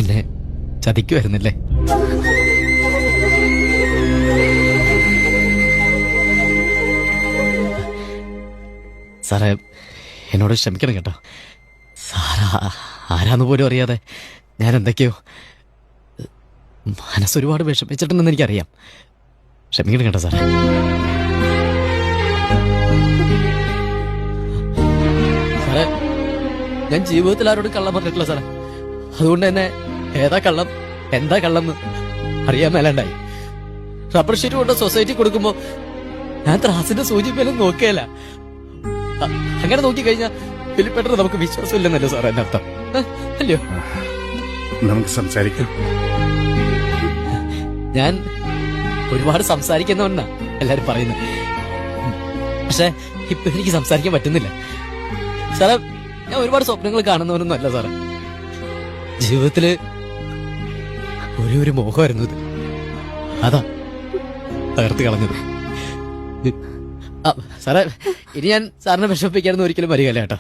സാറെന്നെ ചതിക്കുമായിരുന്നില്ലേ? സാറേ, എന്നോട് ക്ഷമിക്കണം കേട്ടോ. സാറാ ആരാന്ന് പോലും അറിയാതെ ഞാൻ എന്തൊക്കെയോ മനസ്സൊരുപാട് വിഷമിച്ചിട്ടുണ്ടെന്ന് എനിക്കറിയാം. ക്ഷമിക്കണം കേട്ടോ സാറേ. സാറേ, ഞാൻ ജീവിതത്തിൽ ആരോടും കള്ളം പറഞ്ഞിട്ടില്ല സാറേ. അതുകൊണ്ട് തന്നെ ഏതാ കള്ളം എന്താ കള്ളം അറിയാൻ മേലാണ്ടായി. റബ്ബർ ഷീറ്റ് കൊണ്ട് സൊസൈറ്റി കൊടുക്കുമ്പോ ഞാൻ ത്രാസിന്റെ സൂചിപ്പേലും നോക്കിയല്ല. അങ്ങനെ നോക്കിക്കഴിഞ്ഞാൽ ഫിലിപ്പേട്ടന് നമുക്ക് വിശ്വാസമില്ലെന്നല്ലോ സാറേ എന്റെ അർത്ഥം, അല്ലയോ? നമുക്ക് സംസാരിക്കാം. ഞാൻ ഒരുപാട് സംസാരിക്കുന്നവന്നാ എല്ലാരും പറയുന്നത്. പക്ഷെ ഇപ്പൊ എനിക്ക് സംസാരിക്കാൻ പറ്റുന്നില്ല സാറേ. ഞാൻ ഒരുപാട് സ്വപ്നങ്ങൾ കാണുന്നവനൊന്നും അല്ല സാറേ. ജീവിതത്തില് ഒരു മോഹമായിരുന്നു ഇത്. അതാ തകർത്ത് കളഞ്ഞത്. സാറേ, ഇനി ഞാൻ സാറിനെ വിഷമിപ്പിക്കാനൊന്നും ഒരിക്കലും വരികയല്ല കേട്ടോ.